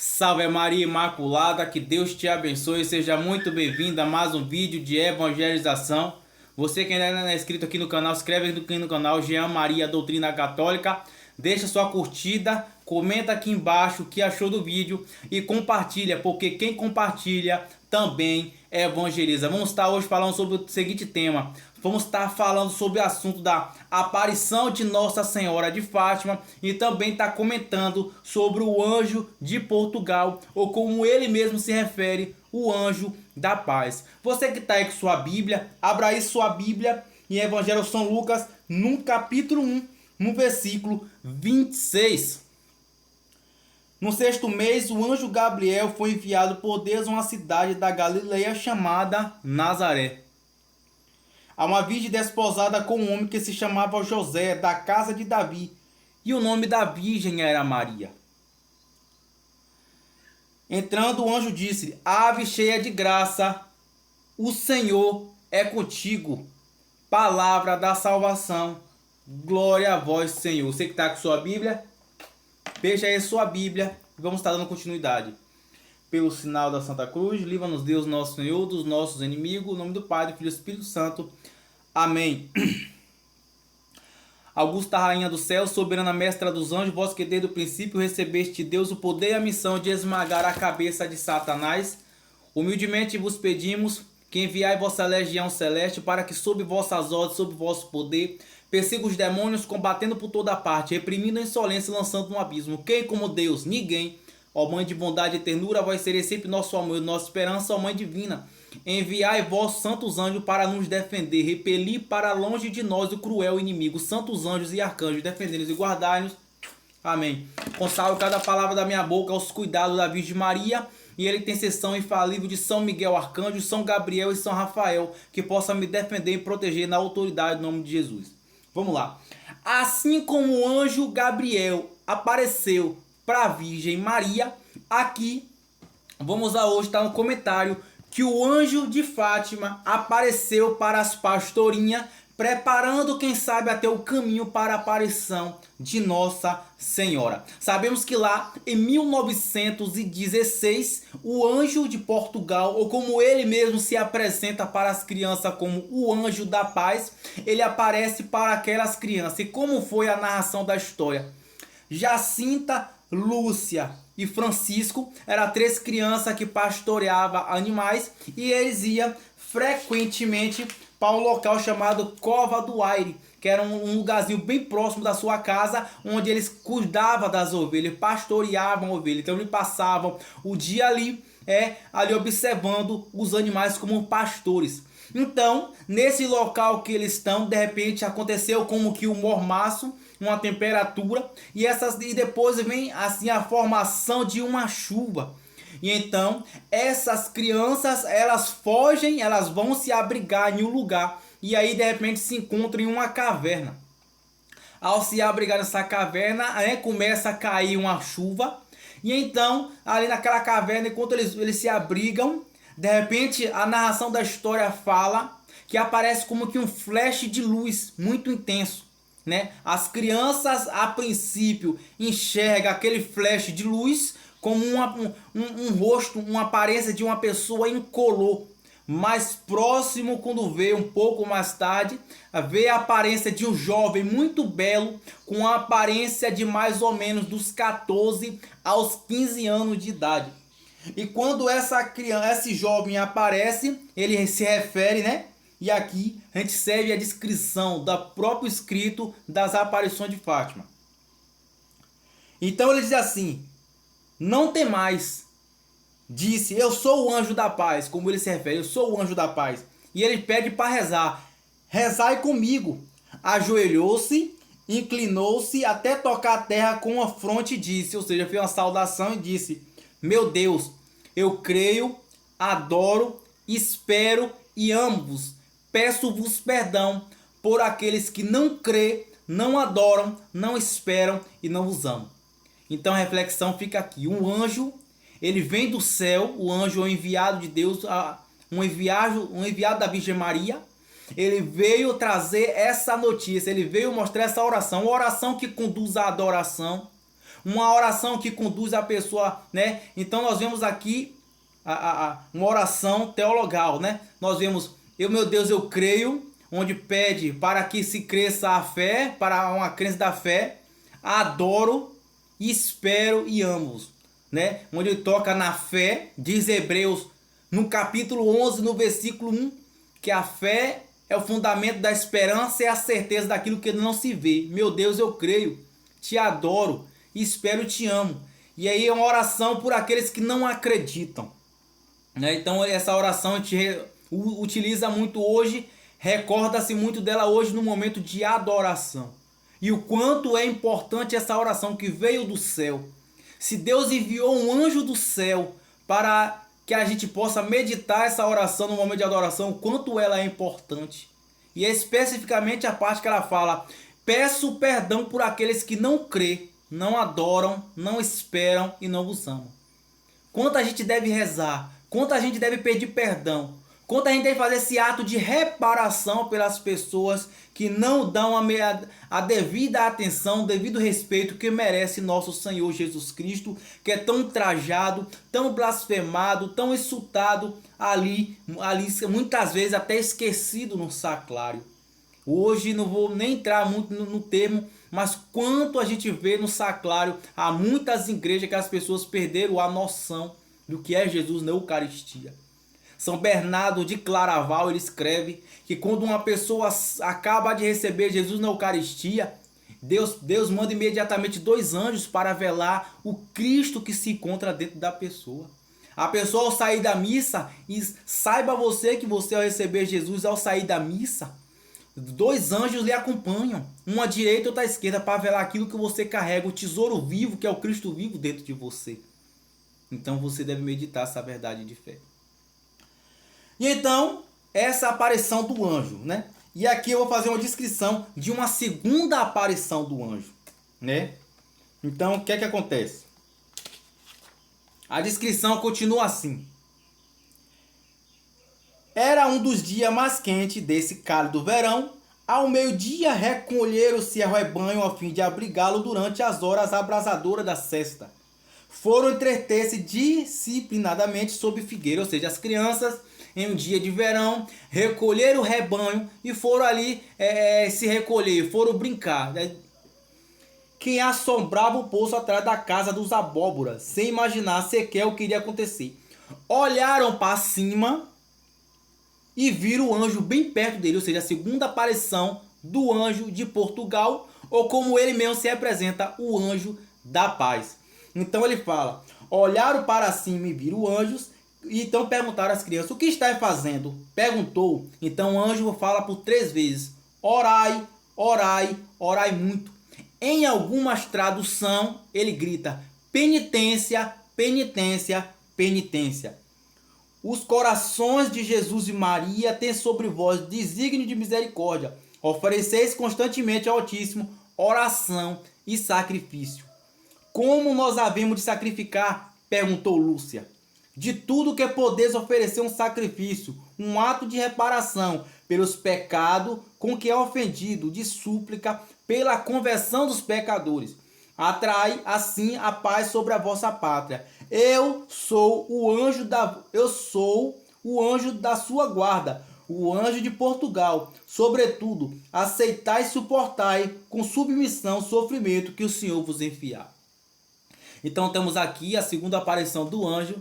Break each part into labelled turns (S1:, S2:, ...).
S1: Salve Maria Imaculada, que Deus te abençoe, seja muito bem-vindo a mais um vídeo de evangelização. Você que ainda não é inscrito aqui no canal, se inscreve aqui no canal Jean Maria Doutrina Católica. Deixa sua curtida, comenta aqui embaixo o que achou do vídeo e compartilha, porque quem compartilha também evangeliza. Vamos estar hoje falando sobre o seguinte tema. Vamos estar falando sobre o assunto da aparição de Nossa Senhora de Fátima e também estar comentando sobre o anjo de Portugal, ou como ele mesmo se refere, o anjo da paz. Você que está aí com sua Bíblia, abra aí sua Bíblia em Evangelho de São Lucas, no capítulo 1, no versículo 26. No sexto mês, o anjo Gabriel foi enviado por Deus a uma cidade da Galileia chamada Nazaré, a uma virgem desposada com um homem que se chamava José, da casa de Davi, e o nome da virgem era Maria. Entrando, o anjo disse: Ave cheia de graça, o Senhor é contigo. Palavra da salvação. Glória a vós, Senhor. Você que está com sua Bíblia, veja aí sua Bíblia e vamos estar dando continuidade. Pelo sinal da Santa Cruz, livra-nos Deus nosso Senhor dos nossos inimigos. Em nome do Pai, do Filho e do Espírito Santo. Amém. Augusta Rainha do Céu, soberana mestra dos anjos, vós que desde o princípio recebeste de Deus o poder e a missão de esmagar a cabeça de Satanás, humildemente vos pedimos que enviai vossa legião celeste para que sob vossas ordens, sob vosso poder, persiga os demônios, combatendo por toda parte, reprimindo a insolência e lançando no abismo. Quem como Deus? Ninguém. Ó Mãe de bondade e ternura, vós sereis sempre nosso amor e nossa esperança, ó Mãe divina. Enviai vossos santos anjos para nos defender, repelir para longe de nós o cruel inimigo. Santos anjos e arcanjos, defendei-nos e guardai-nos. Amém. Consagro cada palavra da minha boca aos cuidados da Virgem Maria e ele tem intercessão infalível de São Miguel Arcanjo, São Gabriel e São Rafael, que possa me defender e proteger na autoridade do nome de Jesus. Vamos lá. Assim como o anjo Gabriel apareceu para a Virgem Maria, aqui vamos a hoje estar no comentário que o anjo de Fátima apareceu para as pastorinhas, preparando, quem sabe, até o caminho para a aparição de Nossa Senhora. Sabemos que lá em 1916, o anjo de Portugal, ou como ele mesmo se apresenta para as crianças como o anjo da paz, ele aparece para aquelas crianças. E como foi a narração da história? Jacinta, Lúcia e Francisco eram três crianças que pastoreavam animais e eles iam frequentemente para um local chamado Cova do Aire, que era um lugarzinho bem próximo da sua casa, onde eles cuidavam das ovelhas, pastoreavam ovelhas. Então eles passavam o dia ali observando os animais como pastores. Então, nesse local que eles estão, de repente aconteceu como que um mormaço, uma temperatura, e depois vem assim a formação de uma chuva. E então essas crianças, elas fogem, elas vão se abrigar em um lugar, e aí de repente se encontram em uma caverna. Ao se abrigar nessa caverna, começa a cair uma chuva, e então ali naquela caverna, enquanto eles se abrigam, de repente a narração da história fala que aparece como que um flash de luz muito intenso, né? As crianças a princípio enxergam aquele flash de luz como um rosto, uma aparência de uma pessoa incolor. Mais próximo, quando vê um pouco mais tarde, vê a aparência de um jovem muito belo, com a aparência de mais ou menos dos 14 aos 15 anos de idade. E quando esse jovem aparece, ele se refere, né? E aqui a gente segue a descrição do próprio escrito das aparições de Fátima. Então ele diz assim: não temais, disse, eu sou o anjo da paz. Como ele se refere, eu sou o anjo da paz. E ele pede para rezar: rezai comigo. Ajoelhou-se, inclinou-se até tocar a terra com a fronte e disse, ou seja, fez uma saudação e disse: meu Deus, eu creio, adoro, espero e amo-vos. Peço-vos perdão por aqueles que não crê, não adoram, não esperam e não vos amam. Então a reflexão fica aqui. Um anjo, ele vem do céu, o anjo é um enviado de Deus, um enviado da Virgem Maria. Ele veio trazer essa notícia, ele veio mostrar essa oração, uma oração que conduz à adoração, uma oração que conduz a pessoa, né? Então nós vemos aqui uma oração teologal, né? Nós vemos, meu Deus, eu creio, onde pede para que se cresça a fé, para uma crença da fé, adoro, espero e amo, né? Onde ele toca na fé, diz Hebreus, no capítulo 11, no versículo 1, que a fé é o fundamento da esperança e a certeza daquilo que não se vê. Meu Deus, eu creio, te adoro, espero e te amo. E aí é uma oração por aqueles que não acreditam, né? Então essa oração a gente utiliza muito hoje, recorda-se muito dela hoje no momento de adoração. E o quanto é importante essa oração que veio do céu. Se Deus enviou um anjo do céu para que a gente possa meditar essa oração no momento de adoração, o quanto ela é importante. E é especificamente a parte que ela fala: peço perdão por aqueles que não crê, não adoram, não esperam e não vos amam. Quanto a gente deve rezar, quanto a gente deve pedir perdão, quanto a gente deve fazer esse ato de reparação pelas pessoas que não dão a devida atenção, o devido respeito que merece nosso Senhor Jesus Cristo, que é tão ultrajado, tão blasfemado, tão insultado ali muitas vezes até esquecido no sacrário. Hoje não vou nem entrar muito no termo, mas quanto a gente vê no sacrário, há muitas igrejas que as pessoas perderam a noção do que é Jesus na Eucaristia. São Bernardo de Claraval, ele escreve que quando uma pessoa acaba de receber Jesus na Eucaristia, Deus manda imediatamente 2 anjos para velar o Cristo que se encontra dentro da pessoa. A pessoa ao sair da missa, e saiba você que você ao receber Jesus ao sair da missa, 2 anjos lhe acompanham, um à direita e outro à esquerda, para velar aquilo que você carrega, o tesouro vivo, que é o Cristo vivo dentro de você. Então você deve meditar essa verdade de fé. E então, essa aparição do anjo, né? E aqui eu vou fazer uma descrição de uma segunda aparição do anjo, né? Então, o que é que acontece? A descrição continua assim: era um dos dias mais quentes desse cálido verão. Ao meio-dia recolheram-se ao rebanho a fim de abrigá-lo durante as horas abrasadoras da sesta. Foram entreter-se disciplinadamente sob figueira, ou seja, as crianças em um dia de verão recolheram o rebanho e foram ali se recolher, foram brincar. Quem assombrava o poço atrás da casa dos abóboras, sem imaginar sequer o que iria acontecer. Olharam para cima e viram o anjo bem perto dele, ou seja, a segunda aparição do anjo de Portugal, ou como ele mesmo se apresenta, o anjo da paz. Então ele fala: olharam para cima e viram anjos, e então perguntaram às crianças: o que está fazendo? Perguntou. Então o anjo fala por 3 vezes: orai, orai, orai muito. Em algumas traduções ele grita: penitência, penitência, penitência. Os corações de Jesus e Maria têm sobre vós desígnio de misericórdia. Ofereceis constantemente ao Altíssimo oração e sacrifício. Como nós havemos de sacrificar? Perguntou Lúcia. De tudo que podeis oferecer um sacrifício, um ato de reparação pelos pecados com que é ofendido, de súplica pela conversão dos pecadores. Atrai assim a paz sobre a vossa pátria. Eu sou o anjo da sua guarda, o anjo de Portugal. Sobretudo, aceitai e suportai com submissão o sofrimento que o Senhor vos enviar. Então temos aqui a segunda aparição do anjo,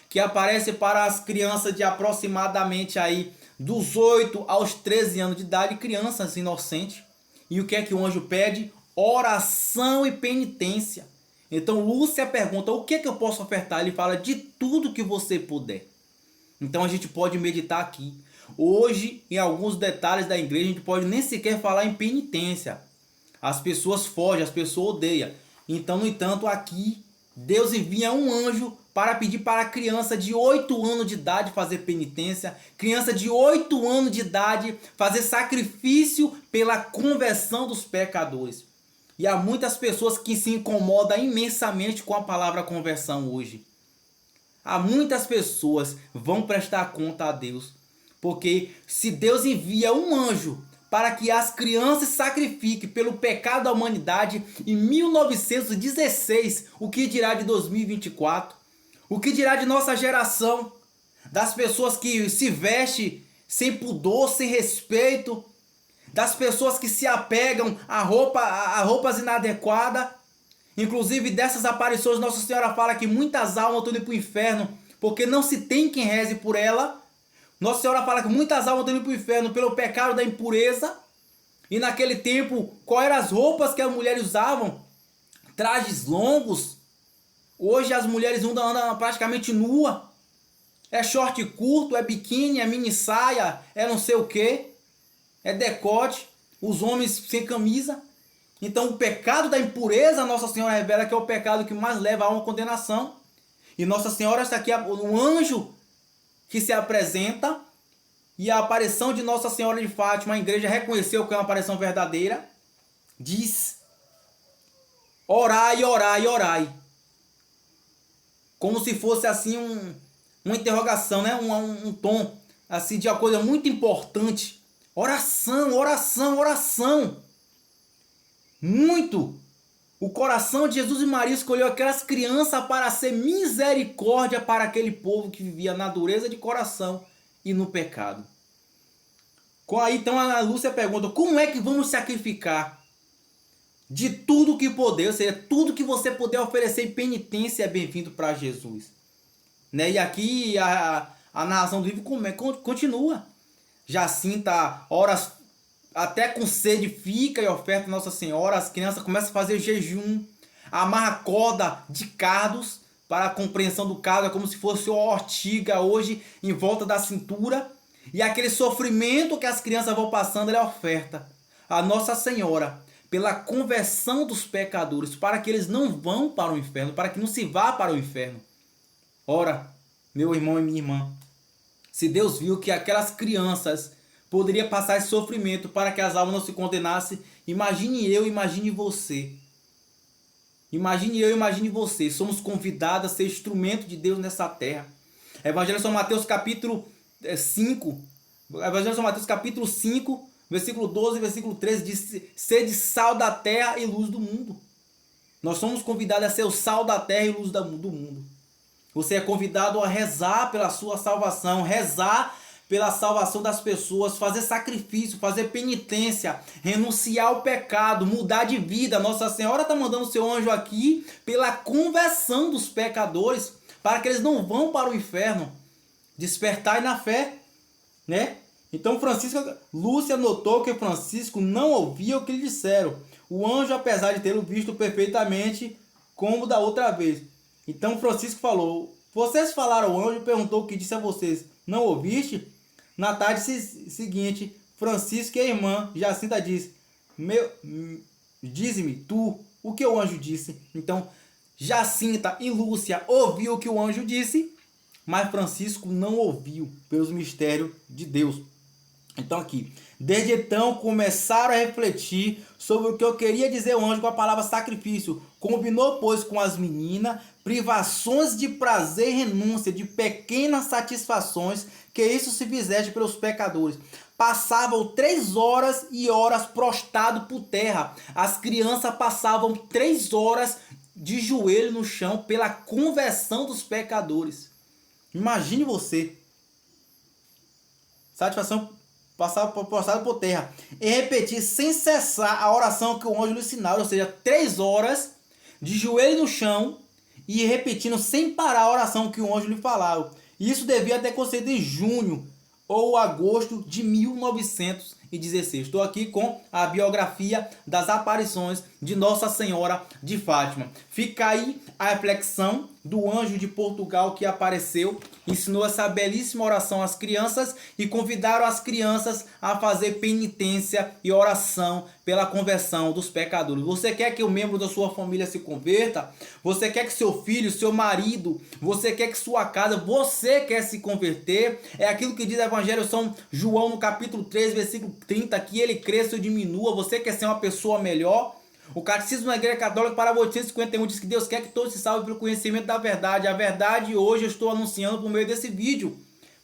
S1: que aparece para as crianças de aproximadamente aí dos 8 aos 13 anos de idade, crianças inocentes. E o que é que o anjo pede? Oração e penitência. Então Lúcia pergunta: o que é que eu posso ofertar? Ele fala: de tudo que você puder. Então a gente pode meditar aqui. Hoje, em alguns detalhes da igreja, a gente pode nem sequer falar em penitência. As pessoas fogem, as pessoas odeiam. Então, no entanto, aqui Deus envia um anjo para pedir para a criança de 8 anos de idade fazer penitência, criança de 8 anos de idade fazer sacrifício pela conversão dos pecadores. E há muitas pessoas que se incomodam imensamente com a palavra conversão hoje. Há muitas pessoas que vão prestar conta a Deus, porque se Deus envia um anjo para que as crianças se sacrifiquem pelo pecado da humanidade em 1916, o que dirá de 2024? O que dirá de nossa geração? Das pessoas que se vestem sem pudor, sem respeito, das pessoas que se apegam a roupas inadequadas. Inclusive dessas aparições, Nossa Senhora fala que muitas almas estão indo para o inferno porque não se tem quem reze por ela. Nossa Senhora fala que muitas almas estão indo para o inferno pelo pecado da impureza. E naquele tempo, quais eram as roupas que as mulheres usavam? Trajes longos. Hoje as mulheres andam praticamente nua. É short curto, é biquíni, é mini saia, é não sei o que. É decote. Os homens sem camisa. Então o pecado da impureza, Nossa Senhora revela que é o pecado que mais leva a uma condenação. E Nossa Senhora está aqui, um anjo que se apresenta. E a aparição de Nossa Senhora de Fátima, a igreja reconheceu que é uma aparição verdadeira. Diz: orai, orai, orai. Como se fosse assim uma interrogação, né? Um tom assim de uma coisa muito importante. Oração, oração, oração. Muito. O coração de Jesus e Maria escolheu aquelas crianças para ser misericórdia para aquele povo que vivia na dureza de coração e no pecado. Aí então a Lúcia pergunta: como é que vamos sacrificar? De tudo que puder, ou seja, tudo que você puder oferecer em penitência é bem-vindo para Jesus. Né? E aqui a narração do livro continua. Jacinta, horas até com sede, fica e oferta a Nossa Senhora. As crianças começam a fazer jejum, amarra corda de cardos, para a compreensão do cardo é como se fosse uma ortiga hoje em volta da cintura. E aquele sofrimento que as crianças vão passando, ela oferta a Nossa Senhora pela conversão dos pecadores, para que eles não vão para o inferno, para que não se vá para o inferno. Ora, meu irmão e minha irmã, se Deus viu que aquelas crianças poderiam passar esse sofrimento para que as almas não se condenassem, imagine eu, imagine você. Imagine eu, imagine você. Somos convidados a ser instrumento de Deus nessa terra. Evangelho de São Mateus capítulo 5. Evangelho de São Mateus capítulo 5, versículo 12 e versículo 13 diz: sede sal da terra e luz do mundo. Nós somos convidados a ser o sal da terra e luz do mundo. Você é convidado a rezar pela sua salvação, rezar pela salvação das pessoas, fazer sacrifício, fazer penitência, renunciar ao pecado, mudar de vida. Nossa Senhora está mandando o seu anjo aqui pela conversão dos pecadores, para que eles não vão para o inferno. Despertai na fé, né? Então Lúcia notou que Francisco não ouvia o que lhe disseram. O anjo, apesar de tê-lo visto perfeitamente, como da outra vez. Então Francisco falou: vocês falaram ao anjo, perguntou o que disse a vocês. Não ouviste? Na tarde seguinte, Francisco e a irmã Jacinta disse: dize-me tu o que o anjo disse. Então Jacinta e Lúcia ouviu o que o anjo disse, mas Francisco não ouviu pelos mistérios de Deus. Então aqui, desde então começaram a refletir sobre o que eu queria dizer o anjo com a palavra sacrifício. Combinou, pois, com as meninas privações de prazer e renúncia de pequenas satisfações, que isso se fizesse pelos pecadores. Passavam 3 horas e horas prostrado por terra. As crianças passavam 3 horas de joelho no chão pela conversão dos pecadores. Imagine você. Satisfação passado por terra. E repetir sem cessar a oração que o anjo lhe ensinava. Ou seja, 3 horas de joelho no chão e repetindo sem parar a oração que o anjo lhe falava. Isso devia ter acontecido em junho ou agosto de 1916. Estou aqui com a biografia das aparições de Nossa Senhora de Fátima. Fica aí a reflexão do anjo de Portugal que apareceu, ensinou essa belíssima oração às crianças e convidaram as crianças a fazer penitência e oração pela conversão dos pecadores. Você quer que o membro da sua família se converta? Você quer que seu filho, seu marido, você quer que sua casa, você quer se converter? É aquilo que diz o Evangelho de São João no capítulo 3, versículo 30, que ele cresça ou diminua. Você quer ser uma pessoa melhor? O Catecismo da Igreja Católica para 851 diz que Deus quer que todos se salvem pelo conhecimento da verdade. A verdade hoje eu estou anunciando por meio desse vídeo.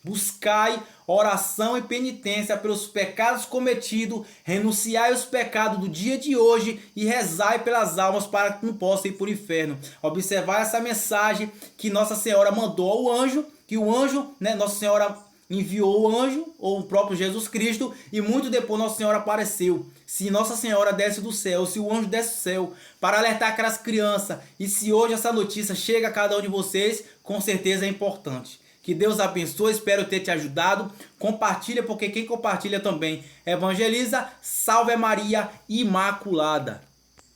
S1: Buscai oração e penitência pelos pecados cometidos, renunciai os pecados do dia de hoje e rezai pelas almas para que não possam ir para o inferno. Observar essa mensagem que Nossa Senhora mandou ao anjo, que o anjo, né, Nossa Senhora enviou o anjo, ou o próprio Jesus Cristo, e muito depois Nossa Senhora apareceu. Se Nossa Senhora desce do céu, se o anjo desce do céu, para alertar aquelas crianças, e se hoje essa notícia chega a cada um de vocês, com certeza é importante. Que Deus abençoe, espero ter te ajudado. Compartilha, porque quem compartilha também evangeliza. Salve Maria Imaculada.